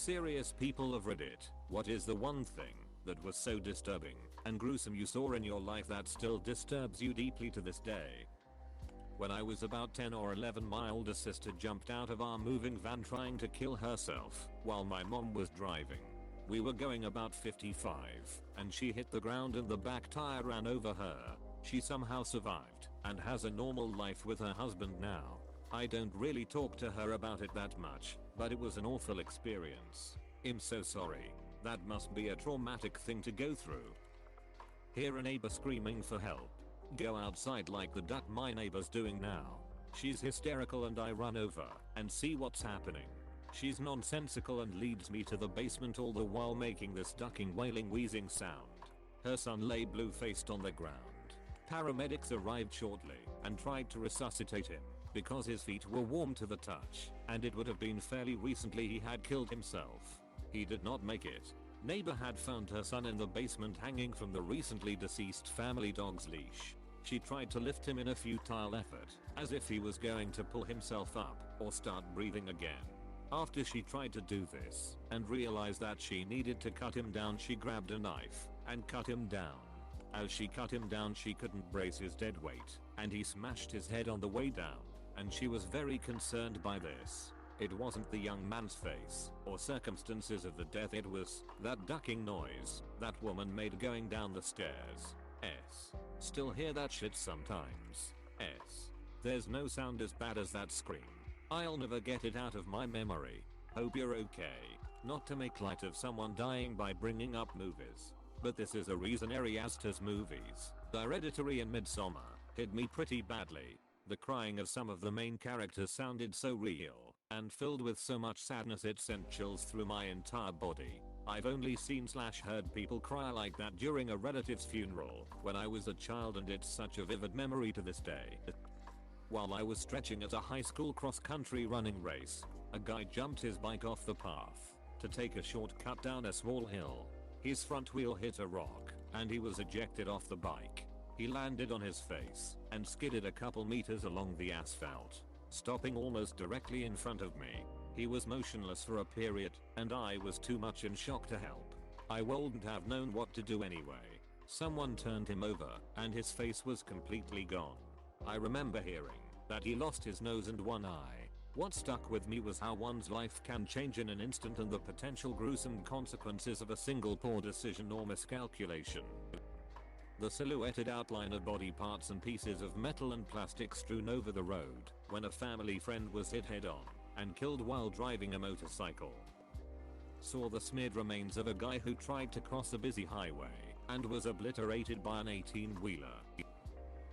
Serious people of Reddit, what is the one thing that was so disturbing and gruesome you saw in your life that still disturbs you deeply to this day? When I was about 10 or 11, my older sister jumped out of our moving van trying to kill herself while my mom was driving. We were going about 55 and she hit the ground and the back tire ran over her. She somehow survived and has a normal life with her husband now. I don't really talk to her about it that much, but it was an awful experience. I'm so sorry. That must be a traumatic thing to go through. Hear a neighbor screaming for help. Go outside like the duck my neighbor's doing now. She's hysterical and I run over and see what's happening. She's nonsensical and leads me to the basement, all the while making this ducking, wailing, wheezing sound. Her son lay blue-faced on the ground. Paramedics arrived shortly and tried to resuscitate him because his feet were warm to the touch, and it would have been fairly recently he had killed himself. He did not make it. Neighbor had found her son in the basement hanging from the recently deceased family dog's leash. She tried to lift him in a futile effort, as if he was going to pull himself up or start breathing again. After she tried to do this and realized that she needed to cut him down, she grabbed a knife and cut him down. As she cut him down, she couldn't brace his dead weight and he smashed his head on the way down, and she was very concerned by this. It wasn't the young man's face or circumstances of the death, it was that ducking noise that woman made going down the stairs. Still hear that shit sometimes. There's no sound as bad as that scream. I'll never get it out of my memory. Hope you're okay. Not to make light of someone dying by bringing up movies, but this is a reason Ari Aster's movies, Hereditary and Midsommar, hit me pretty badly. The crying of some of the main characters sounded so real and filled with so much sadness it sent chills through my entire body. I've only seen / heard people cry like that during a relative's funeral when I was a child, and it's such a vivid memory to this day. While I was stretching at a high school cross-country running race, a guy jumped his bike off the path to take a shortcut down a small hill. His front wheel hit a rock and he was ejected off the bike. He landed on his face and skidded a couple meters along the asphalt, stopping almost directly in front of me. He was motionless for a period and I was too much in shock to help. I wouldn't have known what to do anyway. Someone turned him over and his face was completely gone. I remember hearing that he lost his nose and one eye. What stuck with me was how one's life can change in an instant and the potential gruesome consequences of a single poor decision or miscalculation. The silhouetted outline of body parts and pieces of metal and plastic strewn over the road when a family friend was hit head on and killed while driving a motorcycle. Saw the smeared remains of a guy who tried to cross a busy highway and was obliterated by an 18-wheeler.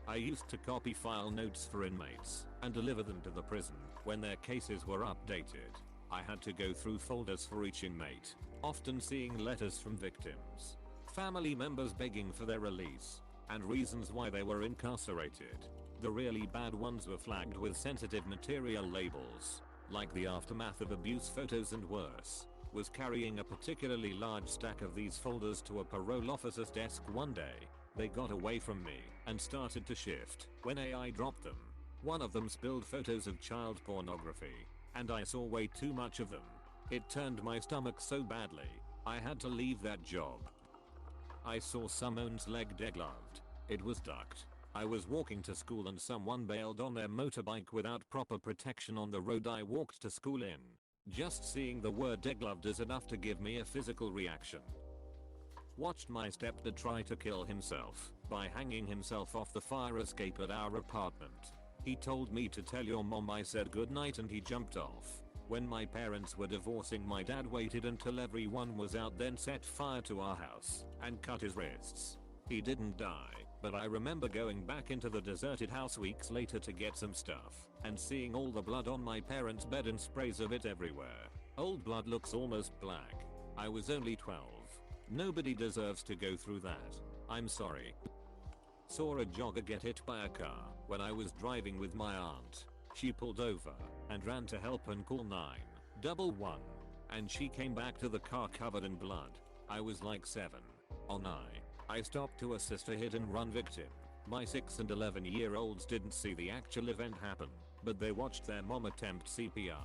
I used to copy file notes for inmates and deliver them to the prison when their cases were updated. I had to go through folders for each inmate, often seeing letters from victims, family members begging for their release, and reasons why they were incarcerated. The really bad ones were flagged with sensitive material labels, like the aftermath of abuse photos and worse. Was carrying a particularly large stack of these folders to a parole officer's desk one day. They got away from me and started to shift when AI dropped them. One of them spilled photos of child pornography, and I saw way too much of them. It turned my stomach so badly, I had to leave that job. I saw someone's leg degloved. It was ducked. I was walking to school and someone bailed on their motorbike without proper protection on the road I walked to school in. Just seeing the word degloved is enough to give me a physical reaction. Watched my stepdad try to kill himself by hanging himself off the fire escape at our apartment. He told me to tell your mom I said goodnight and he jumped off. When my parents were divorcing, my dad waited until everyone was out, then set fire to our house and cut his wrists. He didn't die, but I remember going back into the deserted house weeks later to get some stuff and seeing all the blood on my parents' bed and sprays of it everywhere. Old blood looks almost black. I was only 12. Nobody deserves to go through that. I'm sorry. Saw a jogger get hit by a car when I was driving with my aunt. She pulled over and ran to help and call 911, and she came back to the car covered in blood. I was like 7. On I stopped to assist a hit and run victim. My 6 and 11-year-olds didn't see the actual event happen, but they watched their mom attempt CPR.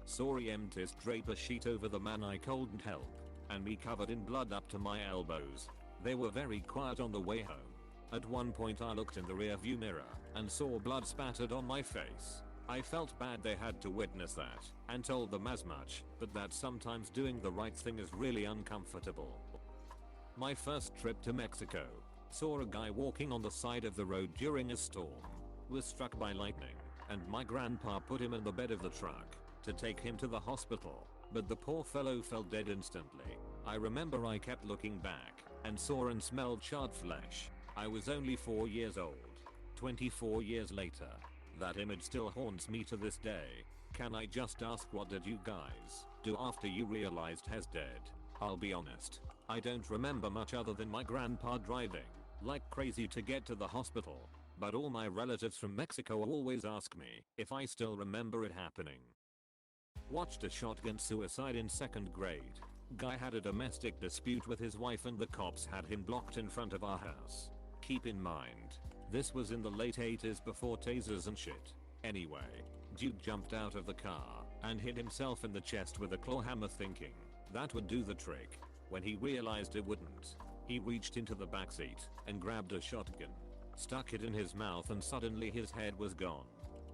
Saw EMTs drape a sheet over the man I couldn't help, and me covered in blood up to my elbows. They were very quiet on the way home. At one point I looked in the rearview mirror and saw blood spattered on my face. I felt bad they had to witness that and told them as much, but that sometimes doing the right thing is really uncomfortable. My first trip to Mexico. Saw a guy walking on the side of the road during a storm. Was struck by lightning, and my grandpa put him in the bed of the truck to take him to the hospital, but the poor fellow fell dead instantly. I remember I kept looking back and saw and smelled charred flesh. I was only 4 years old. 24 years later, that image still haunts me to this day. Can I just ask, what did you guys do after you realized he's dead? I'll be honest, I don't remember much other than my grandpa driving like crazy to get to the hospital, but all my relatives from Mexico always ask me if I still remember it happening. Watched a shotgun suicide in 2nd grade. Guy had a domestic dispute with his wife and the cops had him blocked in front of our house. Keep in mind, this was in the late 80s before tasers and shit. Anyway, dude jumped out of the car and hit himself in the chest with a claw hammer thinking that would do the trick. When he realized it wouldn't, he reached into the backseat and grabbed a shotgun, stuck it in his mouth, and suddenly his head was gone.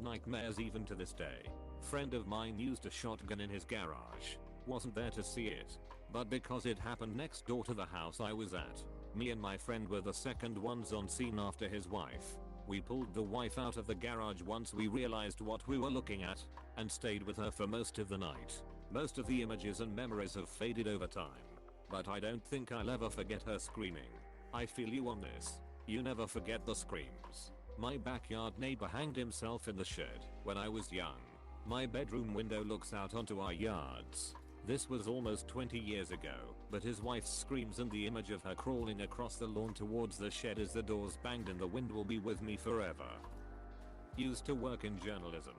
Nightmares even to this day. Friend of mine used a shotgun in his garage. Wasn't there to see it, but because it happened next door to the house I was at, me and my friend were the second ones on scene after his wife. We pulled the wife out of the garage once we realized what we were looking at, and stayed with her for most of the night. Most of the images and memories have faded over time, but I don't think I'll ever forget her screaming. I feel you on this. You never forget the screams. My backyard neighbor hanged himself in the shed when I was young. My bedroom window looks out onto our yards. This was almost 20 years ago, but his wife's screams and the image of her crawling across the lawn towards the shed as the doors banged in the wind will be with me forever. Used to work in journalism.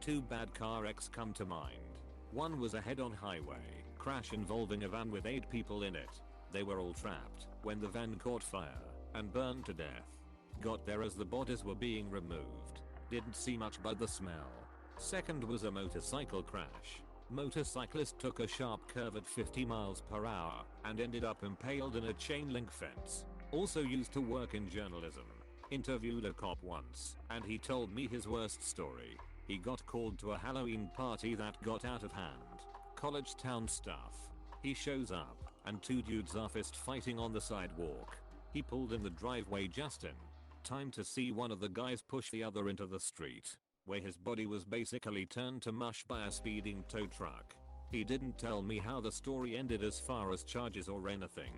2 bad car wrecks come to mind. One was a head-on highway crash involving a van with 8 people in it. They were all trapped when the van caught fire and burned to death. Got there as the bodies were being removed. Didn't see much but the smell. Second was a motorcycle crash. Motorcyclist took a sharp curve at 50 miles per hour and ended up impaled in a chain link fence. Also used to work in journalism. Interviewed a cop once and he told me his worst story. He got called to a Halloween party that got out of hand. College town stuff. He shows up and 2 dudes are fist fighting on the sidewalk. He pulled in the driveway just in time to see one of the guys push the other into the street, where his body was basically turned to mush by a speeding tow truck. He didn't tell me how the story ended as far as charges or anything.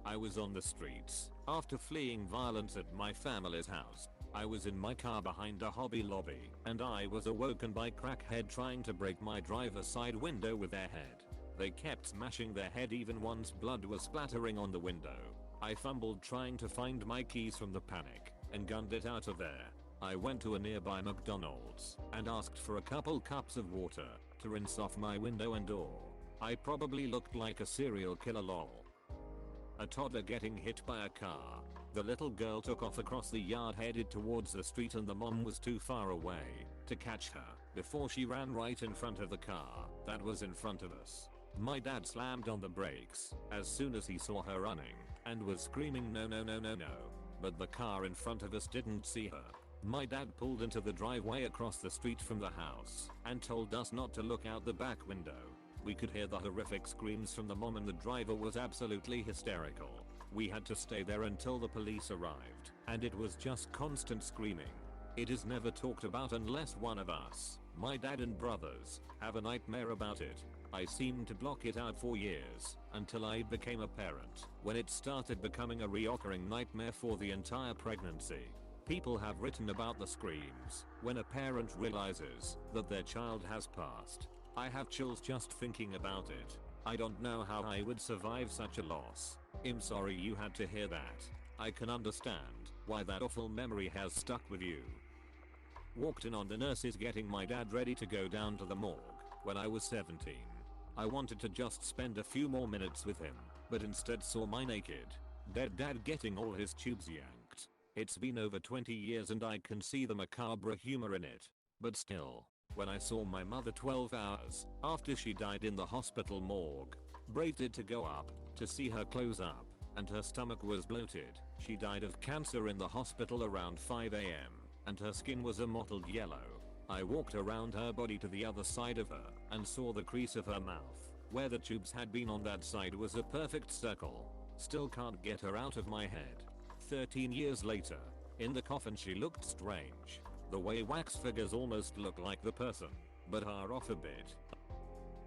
I was on the streets after fleeing violence at my family's house. I was in my car behind a Hobby Lobby and I was awoken by crackhead trying to break my driver's side window with their head. They kept smashing their head even once blood was splattering on the window. I fumbled trying to find my keys from the panic and gunned it out of there. I went to a nearby McDonald's and asked for a couple cups of water to rinse off my window and door. I probably looked like a serial killer, lol. A toddler getting hit by a car. The little girl took off across the yard headed towards the street and the mom was too far away to catch her before she ran right in front of the car that was in front of us. My dad slammed on the brakes as soon as he saw her running and was screaming no no no no no, but the car in front of us didn't see her. My dad pulled into the driveway across the street from the house and told us not to look out the back window. We could hear the horrific screams from the mom and the driver was absolutely hysterical. We had to stay there until the police arrived, and it was just constant screaming. It is never talked about unless one of us, my dad and brothers, have a nightmare about it. I seemed to block it out for years, until I became a parent, when it started becoming a reoccurring nightmare for the entire pregnancy. People have written about the screams when a parent realizes that their child has passed. I have chills just thinking about it. I don't know how I would survive such a loss. I'm sorry you had to hear that. I can understand why that awful memory has stuck with you. Walked in on the nurses getting my dad ready to go down to the morgue when I was 17. I wanted to just spend a few more minutes with him, but instead saw my naked, dead dad getting all his tubes yanked. It's been over 20 years and I can see the macabre humor in it, but still, when I saw my mother 12 hours after she died in the hospital morgue. Braided to go up to see her close up, and her stomach was bloated. She died of cancer in the hospital around 5 AM, and her skin was a mottled yellow. I walked around her body to the other side of her and saw the crease of her mouth. Where the tubes had been on that side was a perfect circle. Still can't get her out of my head. 13 years later, in the coffin she looked strange. The way wax figures almost look like the person, but are off a bit.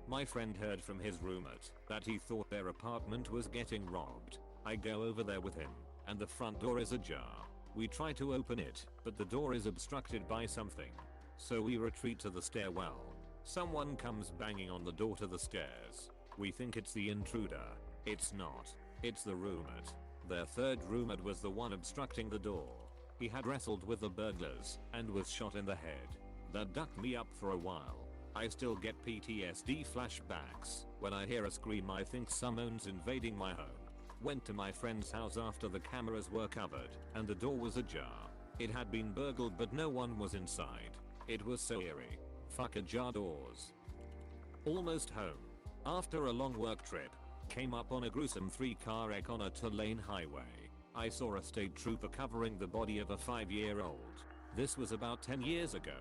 My friend heard from his roommate that he thought their apartment was getting robbed. I go over there with him, and the front door is ajar. We try to open it, but the door is obstructed by something. So we retreat to the stairwell. Someone comes banging on the door to the stairs. We think it's the intruder. It's not. It's the roommate. Their third roommate was the one obstructing the door. He had wrestled with the burglars and was shot in the head. That ducked me up for a while. I still get PTSD flashbacks. When I hear a scream I think someone's invading my home. Went to my friend's house after the cameras were covered and the door was ajar. It had been burgled but no one was inside. It was so eerie. Fuck ajar doors. Almost home. After a long work trip, came up on a gruesome 3-car wreck on a 2-lane highway. I saw a state trooper covering the body of a 5-year-old. This was about 10 years ago.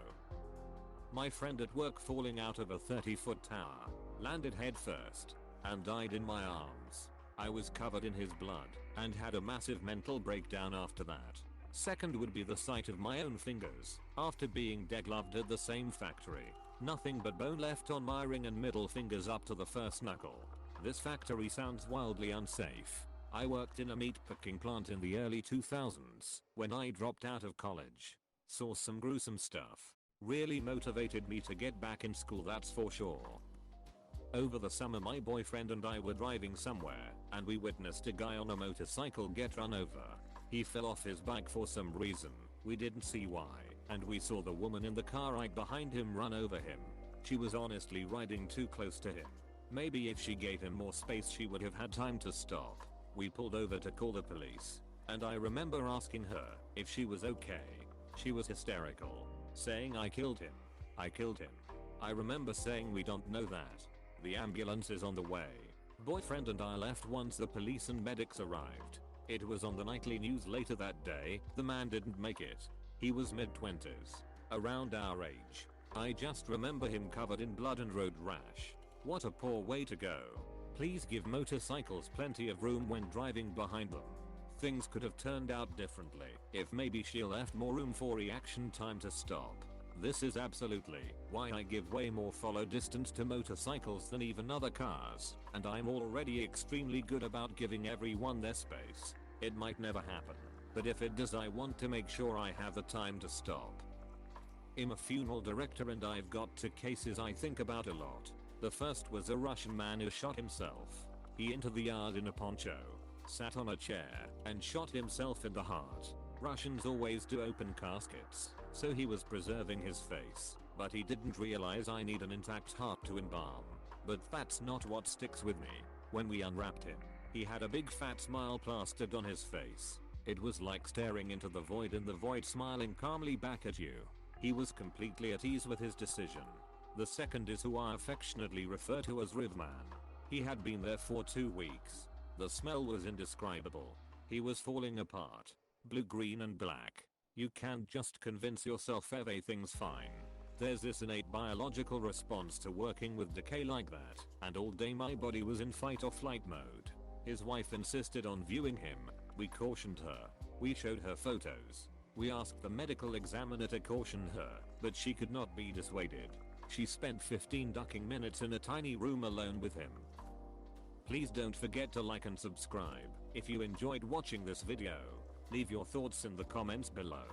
My friend at work falling out of a 30-foot tower, landed head first, and died in my arms. I was covered in his blood, and had a massive mental breakdown after that. Second would be the sight of my own fingers, after being degloved at the same factory. Nothing but bone left on my ring and middle fingers up to the first knuckle. This factory sounds wildly unsafe. I worked in a meat packing plant in the early 2000s, when I dropped out of college. Saw some gruesome stuff. Really motivated me to get back in school, that's for sure. Over the summer my boyfriend and I were driving somewhere, and we witnessed a guy on a motorcycle get run over. He fell off his bike for some reason. We didn't see why, and we saw the woman in the car right behind him run over him. She was honestly riding too close to him. Maybe if she gave him more space she would have had time to stop. We pulled over to call the police, and I remember asking her if she was okay. She was hysterical, saying I killed him. I killed him. I remember saying we don't know that. The ambulance is on the way. Boyfriend and I left once the police and medics arrived. It was on the nightly news later that day. The man didn't make it. He was mid-20s, around our age. I just remember him covered in blood and road rash. What a poor way to go. Please give motorcycles plenty of room when driving behind them. Things could have turned out differently if maybe she left more room for reaction time to stop. This is absolutely why I give way more follow distance to motorcycles than even other cars, and I'm already extremely good about giving everyone their space. It might never happen, but if it does I want to make sure I have the time to stop. I'm a funeral director and I've got 2 cases I think about a lot. The first was a Russian man who shot himself. He entered the yard in a poncho, sat on a chair, and shot himself in the heart. Russians always do open caskets, so he was preserving his face, but he didn't realize I need an intact heart to embalm. But that's not what sticks with me. When we unwrapped him, he had a big fat smile plastered on his face. It was like staring into the void and the void smiling calmly back at you. He was completely at ease with his decision. The second is who I affectionately refer to as Rivman. He had been there for 2 weeks. The smell was indescribable. He was falling apart. Blue, green and black. You can't just convince yourself everything's fine. There's this innate biological response to working with decay like that, and all day my body was in fight or flight mode. His wife insisted on viewing him. We cautioned her. We showed her photos. We asked the medical examiner to caution her, but she could not be dissuaded. She spent 15 ducking minutes in a tiny room alone with him. Please don't forget to like and subscribe if you enjoyed watching this video. Leave your thoughts in the comments below.